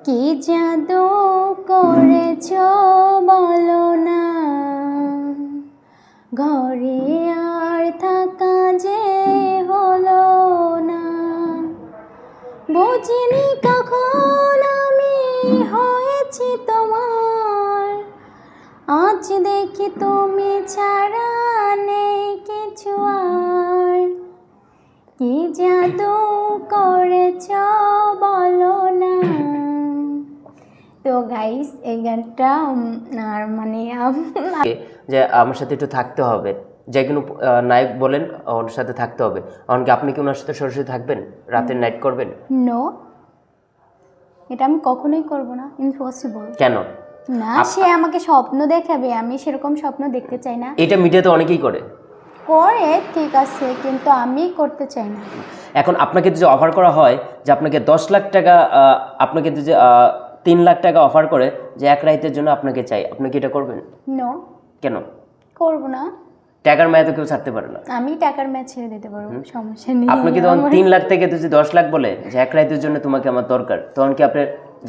কি জাদু করেছ বলো না, ঘরে আর থাকা যে হলো না। বুঝিনি কখন আমি হয়েছি তোমার, আজ দেখি তুমি ছাড়া নেই কিছু আর। কি জাদু করেছ বলো না। তো গাইস এই গানটা আর মানে যে আমার সাথে একটু থাকতে হবে, যে কোনো নায়ক বলেন ওর সাথে থাকতে হবে, এমনকি আপনি কি ওনার সাথে সরাসরি থাকবেন, রাতের নাইট করবেন? নো, এটা আমি কখনোই করব না, ইম্পসিবল। কেন? না, সে আমাকে স্বপ্ন দেখাবে, আমি সেরকম স্বপ্ন দেখতে চাই না। এটা মিডিয়াতে অনেকেই করে, ঠিক আছে, কিন্তু আমি করতে চাই না। এখন আপনাকে যে অফার করা হয় যে আপনাকে 10 লাখ টাকা, আপনাকে যে 3 লাখ টাকা অফার করে যে এক রাতের জন্য আপনাকে চাই, আপনি কি এটা করবেন? নো, কেন করব না। টাকার মায়া তো কেউ ছাড়তে পারে না। আমি টাকার ম্যাচ ছেড়ে দিতে পারবো, সমস্যা নেই। আপনাকে তখন 3 লাখ থেকে যদি 10 লাখ বলে যে এক রাতের জন্য তোমাকে আমার দরকার, তখন কি আপনি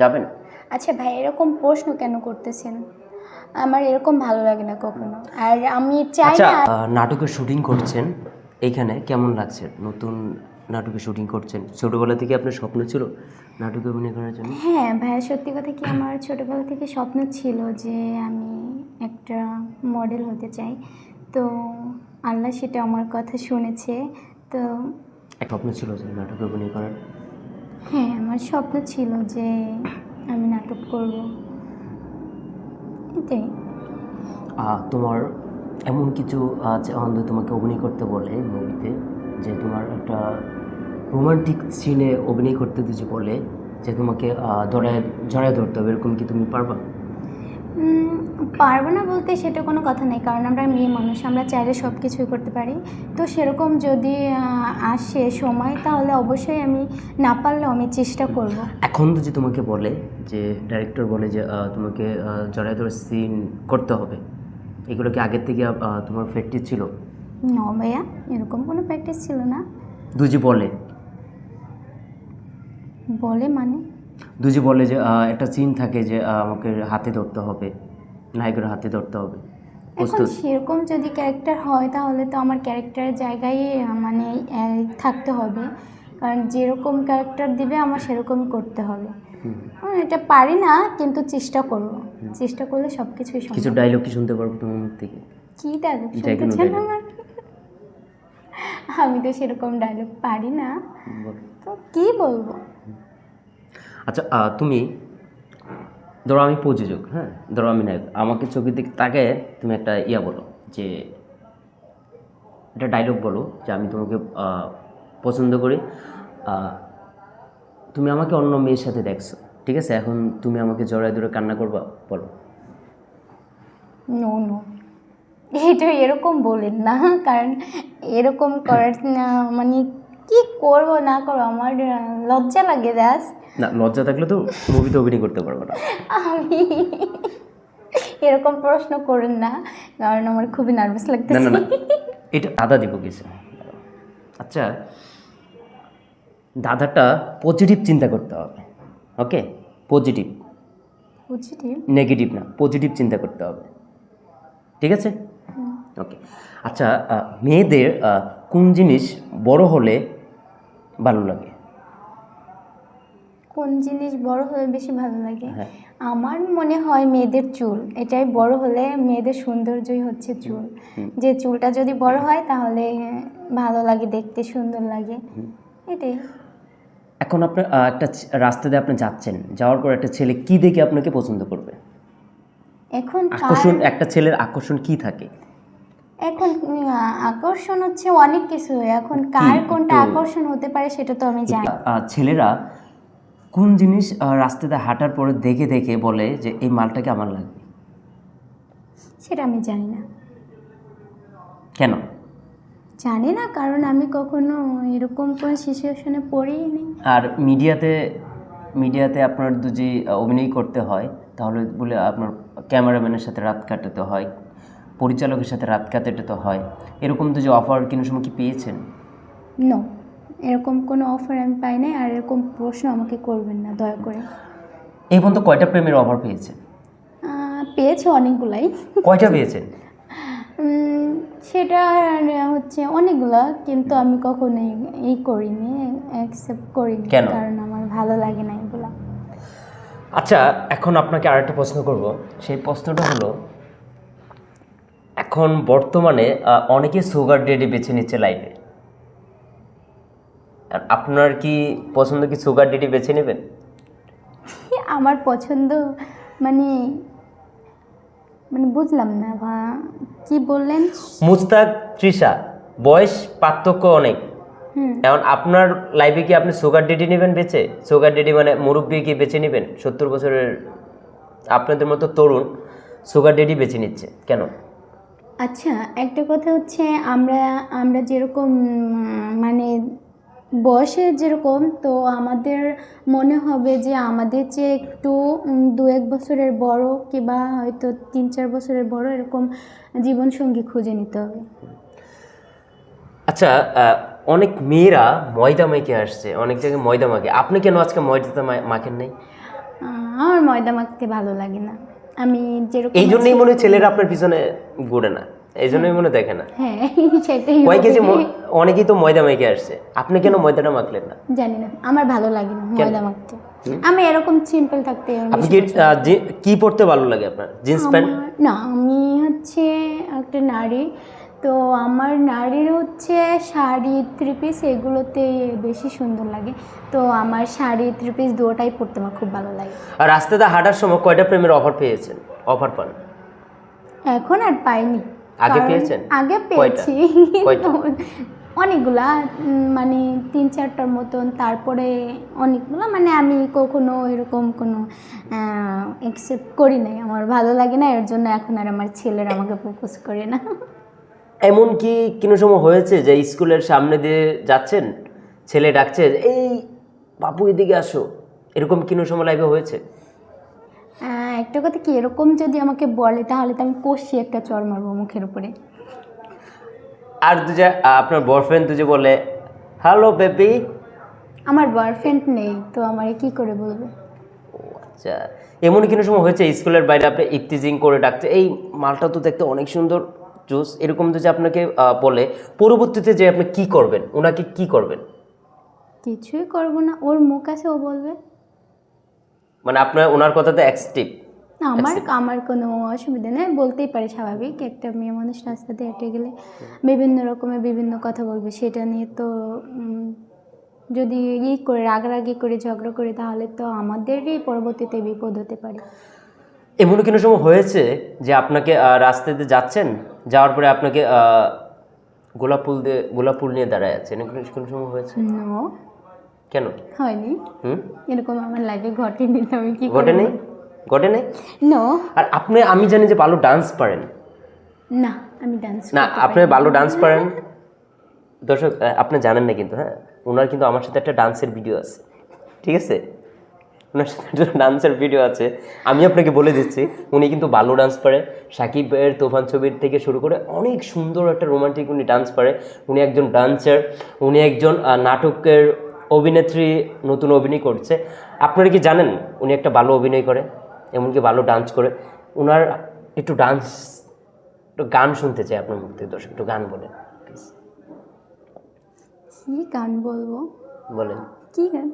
যাবেন? আচ্ছা ভাই, এরকম প্রশ্ন কেন করতেছেন? আমার এরকম ভালো লাগে না কখনো, আর আমি চাই আচ্ছা, না। নাটকের শুটিং করছেন, এইখানে কেমন লাগছে? নতুন নাটকে শুটিং করছেন, ছোটবেলা থেকে আপনার স্বপ্ন ছিল নাটকে অভিনয় করার জন্য? হ্যাঁ ভাইয়া, সত্যি কথা কি, আমার ছোটোবেলা থেকে স্বপ্ন ছিল যে আমি একটা মডেল হতে চাই। তো আল্লাহ সেটা আমার কথা শুনেছে। তো এক স্বপ্ন ছিল যে নাটকে অভিনয় করার? হ্যাঁ, আমার স্বপ্ন ছিল যে আমি নাটক করব, এটাই। তোমার এমন কিছু আমাদের তোমাকে অভিনয় করতে বলে মুভিতে, যে তোমার একটা রোমান্টিক সিনে অভিনয় করতে দিচ্ছে, বলে যে তোমাকে জড়ায় ধরতে হবে, এরকম কি তুমি পারবা? পারবো না বলতে সেটা কোনো কথা নেই, কারণ আমরা মেয়ে মানুষ, আমরা চাইলে সব কিছুই করতে পারি। তো সেরকম যদি আসে সময়, তাহলে অবশ্যই আমি, না পারলেও আমি চেষ্টা করব। এখন তো যে তোমাকে বলে, যে ডাইরেক্টর বলে যে তোমাকে জড়ায় ধরে সিন করতে হবে, এগুলো কি আগের থেকে তোমার প্র্যাকটিস ছিল? না ভাইয়া, এরকম কোনো প্র্যাকটিস ছিল না। দুজি বলে মানে দুজি বলে যে একটা সিন থাকে যে আমাকে হাতে ধরতে হবে, নায়কের হাতে ধরতে হবে। এখন সেরকম যদি ক্যারেক্টার হয়, তাহলে তো আমার ক্যারেক্টারের জায়গায় মানে থাকতে হবে, কারণ যেরকম ক্যারেক্টার দিবে আমার সেরকমই করতে হবে। এটা পারি না, কিন্তু চেষ্টা করব। চেষ্টা করলে সব কিছুই সম্ভব। কিছু ডায়লগ কি শুনতে পারবো তোমার মুখ থেকে? কি ডায়লগ যে কোনো শুনতে চান dialogue। আমার? আমি তো সেরকম ডায়লগ পারি না, বলো। তো কি বলবো? আচ্ছা, তুমি ধরো আমি প্রযোজক, হ্যাঁ, ধরো আমি নায়ক, আমাকে চোখের দিকে তাকায় তুমি একটা বলো, যে একটা ডায়লগ বলো যে আমি তোমাকে পছন্দ করি, তুমি আমাকে অন্য মেয়ের সাথে দেখছো, ঠিক আছে, এখন তুমি আমাকে জড়ায় ধরে কান্না করবা, বলো। নো নো, এটা এরকম বলেন না, কারণ এরকম করার মানে কি করব না করবো আমার লজ্জা লাগে জাস্ট। না, লজ্জা থাকলে তো মুভিতে অভিনয় করতে পারবো না। আমি এরকম প্রশ্ন করেন না, কারণ আমার খুবই নার্ভাস না লাগতেছে। না না, এটা দাদা দিব কিছু। আচ্ছা, দাদাটা পজিটিভ চিন্তা করতে হবে, ওকে? Positive, positive? নেগেটিভ না, পজিটিভ চিন্তা করতে হবে, ঠিক আছে? ওকে। আচ্ছা, মেয়েদের কোন জিনিস বড় হলে ভালো লাগে? কোন জিনিস বড় হলে বেশি ভালো লাগে? হ্যাঁ। আমার মনে হয় মেয়েদের চুল, এটাই বড় হলে মেয়েদের সৌন্দর্যই হচ্ছে চুল। যে চুলটা যদি বড় হয়, তাহলে ভালো লাগে দেখতে, সুন্দর লাগে, এটাই। এখন আপনার একটা রাস্তা দিয়ে আপনি যাচ্ছেন, যাওয়ার পর একটা ছেলে কি দেখে আপনাকে পছন্দ করবে? এখন আকর্ষণ, একটা ছেলের আকর্ষণ কি থাকে? এখন আকর্ষণ হচ্ছে অনেক কিছু, এখন কার কোনটা আকর্ষণ হতে পারে সেটা তো আমি জানি। ছেলেরা কোন জিনিস রাস্তাতে হাঁটার পরে দেখে দেখে বলে যে এই মালটাকে আমার লাগবে? সেটা আমি জানি না। কেন জানি না, কারণ আমি কখনো এরকম কোনো সিচুয়েশনে পড়িনি। আর মিডিয়াতে আপনার যদি অভিনয় করতে হয়, তাহলে বলে আপনার ক্যামেরাম্যানের সাথে রাত কাটাতে হয়, পরিচালকের সাথে রাত কাটাতে হয়, এরকম তো যে অফার কোনো সময় কি পেয়েছেন? নো, এরকম কোনো অফার আমি পাই নাই, আর এরকম প্রশ্ন আমাকে করবেন না দয়া করে। এই পর্যন্ত কয়টা প্রেমের অফার পেয়েছেন? পেয়েছে অনেকগুলাই। কয়টা পেয়েছেন? সেটা হচ্ছে অনেকগুলা, কিন্তু আমি কখনোই করিনি, অ্যাকসেপ্ট করিনি। কেন? কারণ আমার ভালো লাগে না এগুলা। আচ্ছা, এখন আপনাকে আরেকটা প্রশ্ন করব। সেই প্রশ্নটা হলো, এখন বর্তমানে অনেকে সুগার ডেডি বেছে নিচ্ছে লাইফে। আর আপনার কি পছন্দ কি সুগার ডেডি বেছে নেবেন? আমার পছন্দ মানে মানে বুঝলাম না কি বললেন? মুস্তাক, তৃষা, বয়স পার্থক্য অনেক। হুম। এখন আপনার লাইফে কি আপনি সুগার ডেডি নেবেন বেছে? সুগার ডেডি মানে মুরব্বী কি বেছে নেবেন? 70 বছরের আপনাদের মতো তরুণ সুগার ডেডি বেছে নিচ্ছে কেন? আচ্ছা, একটা কথা হচ্ছে, আমরা আমরা যেরকম মানে বয়সে যেরকম, তো আমাদের মনে হবে যে আমাদের চেয়ে একটু 2-1 বছরের বড়, কিংবা হয়তো 3-4 বছরের বড়, এরকম জীবনসঙ্গী খুঁজে নিতে হবে। আচ্ছা, অনেক মেয়েরা ময়দা মেখে আসছে, অনেক জায়গায় ময়দা মাখে, আপনি কেন আজকে ময়দাটা মাখেন নাই? আমার ময়দা মাখতে ভালো লাগে না। আমি যেরকম এই জন্যই আছি- মনে হয় ছেলেরা আপনার পিছনে ঘুরে না, এই জন্যই মনে দেখে না। হ্যাঁ, সেটাই কয় কেজি হবে। অনেকেই তো ময়দা মেখে আসছে, আপনি কেন ময়দাটা মাখলেন না? জানি না, আমার ভালো লাগে না কেন? ময়দা মাখতে। আমি এরকম সিম্পল থাকতে আপনি বেশি কি পছন্দ। কি পড়তে ভালো লাগে আপনার? Jeans pant? না, আমি হচ্ছে একটা নারী, তো আমার নারীর হচ্ছে শাড়ি, থ্রি পিস, এগুলোতে বেশি সুন্দর লাগে। তো আমার শাড়ি, থ্রি পিস দুটোটাই পরতে আমার খুব ভালো লাগে। আর রাস্তাতে হাঁটার সময় কয়টা প্রেমের অফার পেয়েছেন? অফার পান? এখন আর পাইনি। আগে কারণ পেয়েছেন? আগে কয়টা? পেয়েছি, কয়টা? অনেকগুলা, মানে 3-4টার মতন। তারপরে অনেকগুলো, মানে আমি কখনো এরকম কোনো অ্যাকসেপ্ট করি নাই, আমার ভালো লাগে না, এর জন্য এখন আর আমার ছেলেরা আমাকে প্রপোজ করে না। এমন কি কোনো সময় হয়েছে যে স্কুলের সামনে দিয়ে যাচ্ছেন, ছেলে ডাকছে, এই বাপু এদিকে আসো, এরকম কোনো সময় লাইভে হয়েছে? একটা কথা কি, এরকম যদি আমাকে বলে তাহলে তো আমি কষি একটা চড় মারবো মুখের উপরে। আর যে আপনার বয়ফ্রেন্ড যে বলে হ্যালো বেবি? আমার বয়ফ্রেন্ড নেই, তো আমারে কি করে বলবে? আচ্ছা, এমন কোনো সময় হয়েছে স্কুলের বাইরে আপনি ইফতিজিং করে ডাকছে, এই মালটা তো দেখতে অনেক সুন্দর, জুস, এরকম যদি আপনাকে বলে, পরবর্তীতে যে আপনি কি করবেন, ওনাকে কি করবেন? কিছুই করবো না, ওর মুখ আছে, ও বলবে। মানে আপনার ওনার কথাতে অ্যাকসেপ্ট? না, আমার কোনো অসুবিধা নেই, বলতেই পারে, স্বাভাবিক। একটা মেয়ে মানুষ রাস্তাতে হেঁটে গেলে বিভিন্ন রকমের বিভিন্ন কথা বলবে, সেটা নিয়ে তো যদি করে রাগারাগি করে ঝগড়া করে, তাহলে তো আমাদেরই পরবর্তীতে বিপদ হতে পারে। এমন কোনো সময় হয়েছে যে আপনাকে রাস্তাতে যাচ্ছেন, যাওয়ার পরে আপনাকে গোলাপ ফুল নিয়ে দাঁড়ায় আছে, এরকম কোনো সময় হয়েছে? নো, কেন? হয়নি। হুম? এরকম আমার লাইফে ঘটেনি, তো আমি কি ঘটে নেই? ঘটে নেই? নো। আর আমি জানি যে ভালো ডান্স পারেন। না, আমি ডান্স না, আপনি ভালো ডান্স পারেন। দর্শক, আপনি জানেন না কিন্তু, হ্যাঁ, ওনার কিন্তু আমার সাথে একটা ডান্সের ভিডিও আছে, ঠিক আছে? ওনার সাথে একটা ডান্সের ভিডিও আছে, আমি আপনাকে বলে দিচ্ছি। উনি কিন্তু ভালো ডান্স পারে, সাকিবের তুফান ছবির থেকে শুরু করে অনেক সুন্দর একটা রোমান্টিক উনি ডান্স পারে। উনি একজন ডান্সার, উনি একজন নাটকের অভিনেত্রী, নতুন অভিনয় করছে। আপনারা কি জানেন উনি একটা ভালো অভিনয় করে, এমনকি ভালো ডান্স করে? ওনার একটু গান শুনতে চাই আপনার মুখ থেকে। দর্শক, একটু গান বলেন প্লিজ। কি গান বলবো? বলেন। কি গান?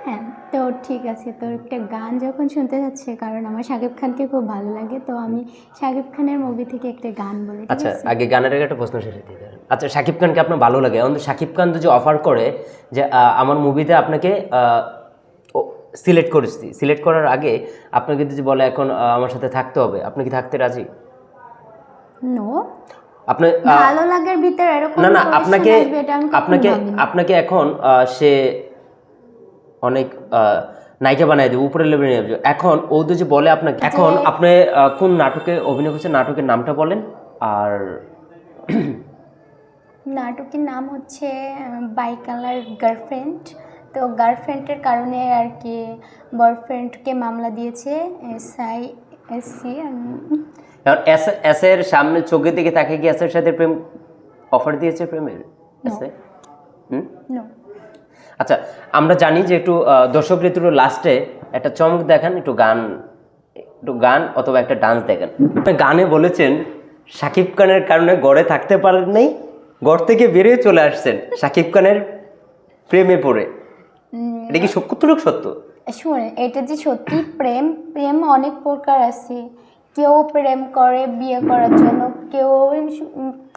হ্যাঁ, তো ঠিক আছে, তো একটা গান যখন শুনতে যাচ্ছে, কারণ আমার শাকিব খানকে খুব ভালো লাগে, তো আমি শাকিব খানের মুভি থেকে একটা গান বলি, ঠিক আচ্ছা, আছে? আগে গানের আগে একটা প্রশ্ন শেষে দিয়ে দেন। আচ্ছা, শাকিব খানকে আপনার ভালো লাগে, এখন শাকিব খান যদি অফার করে যে আমার মুভিতে আপনাকে সিলেক্ট করার আগে আপনাকে যদি বলে এখন আমার সাথে থাকতে হবে, আপনি কি থাকতে রাজি? নো, আপনি ভালো লাগার ভিতরে এরকম না, কোয়েশ্চেন আপনাকে আসবে, এটা আমি কখনো ভাবিনি। আপনাকে এখন সে অনেক নায়িকা বানায় দেবে, উপরের লেভেলে নিয়ে যাবে। এখন ও যে বলে আপনাকে, এখন আপনি কোন নাটকে অভিনয় করছেন, নাটকের নামটা বলেন। আর নাটকের নাম হচ্ছে বাইকালার গার্লফ্রেন্ড। তো গার্লফ্রেন্ডের কারণে আর কি বয়ফ্রেন্ডকে মামলা দিয়েছে SISC। এখন এসের সামনে চোখের দিকে তাকে কি এসের সাথে প্রেম অফার দিয়েছে, প্রেমের এসে? নো। আচ্ছা, আমরা জানি যে একটু দর্শক ঋতুর লাস্টে একটা চমক দেখান, একটু গান অথবা একটা ডান্স দেখান। আপনি গানে বলেছেন শাকিব খানের কারণে গড়ে থাকতে পারেন নাই, গড় থেকে বেরিয়ে চলে আসছেন শাকিব খানের প্রেমে পড়ে। এটা কি কতটুকু সত্য? শুনে, এটা যে সত্যি প্রেম, প্রেম অনেক প্রকার আছে। কেউ প্রেম করে বিয়ে করার জন্য,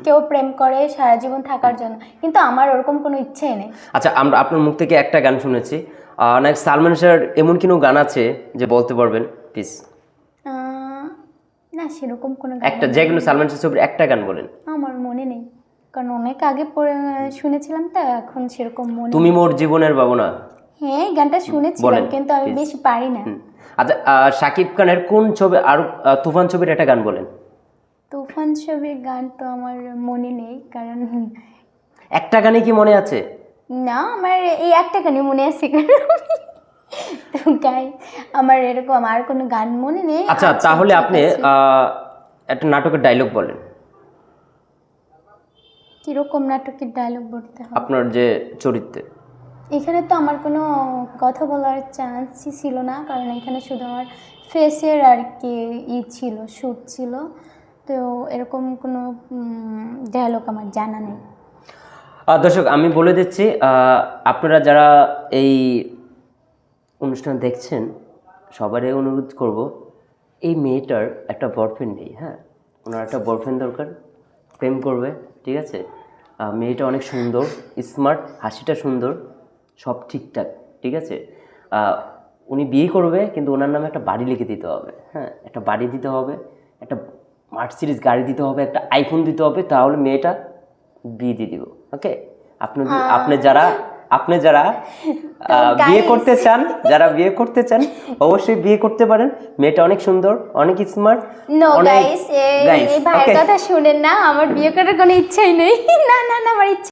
কেউ প্রেম করে সারা জীবন থাকার জন্য, কিন্তু আমার ওরকম কোনো ইচ্ছেই নেই। আচ্ছা, আমরা আপনার মুখ থেকে একটা গান শুনেছি, নাকি সালমান শাহর এমন কোনো গান আছে যে বলতে পারবেন প্লিজ? না, সেরকম কোনো গান একটা যে কোনো সালমান শাহ ছবির একটা গান বলেন। আমার মনে নেই, কারণ অনেক আগে শুনেছিলাম, তো এখন সেরকম মনে তুমি মোর জীবনের ভাবনা। হ্যাঁ, গানটা শুনেছিলাম, বলেন, কিন্তু আমি please। বেশি পারি না। আচ্ছা, শাকিব খানের কোন ছবি আর তুফান ছবির একটা গান বলেন। তুফান ছবির গান তো আমার মনে নেই, কারণ একটা গানে কি মনে আছে? না, আমার এই একটা গানই মনে আছে, তো গাই আমার এরকম আর কোনো গান মনে নেই। আচ্ছা, তাহলে আপনি একটা নাটকের ডায়লগ বলেন। কিরকম নাটকের ডায়লগ বলতে হবে? আপনার যে চরিত্রে। এখানে তো আমার কোনো কথা বলার চান্সই ছিল না, কারণ এখানে শুধু আমার ফেসের আর কি ছিল, শ্যুট ছিল, তো এরকম কোনো ডায়লগ আমার জানা নেই। দর্শক, আমি বলে দিচ্ছি, আপনারা যারা এই অনুষ্ঠান দেখছেন সবারই অনুরোধ করব, এই মেয়েটার একটা বয়ফ্রেন্ড নেই। হ্যাঁ, ওনার একটা বয়ফ্রেন্ড দরকার, প্রেম করবে, ঠিক আছে? মেয়েটা অনেক সুন্দর, স্মার্ট, হাসিটা সুন্দর, সব ঠিকঠাক, ঠিক আছে? উনি বিয়ে করবে, কিন্তু ওনার নামে একটা বাড়ি লিখে দিতে হবে। হ্যাঁ, একটা বাড়ি দিতে হবে, একটা মার্সিডিজ গাড়ি দিতে হবে, একটা আইফোন দিতে হবে, তাহলে মেয়েটা বিয়ে দিয়ে দিব। ওকে, আপনি যারা বিয়ে করতে চান, অবশ্যই বিয়ে করতে পারেন। মেয়েটা অনেক সুন্দর, অনেক স্মার্ট। নো গাইস, এই ভাইয়ের কথা শুনেন না, আমার বিয়ে করার কোনো ইচ্ছাই নেই। না না না, আমার ইচ্ছা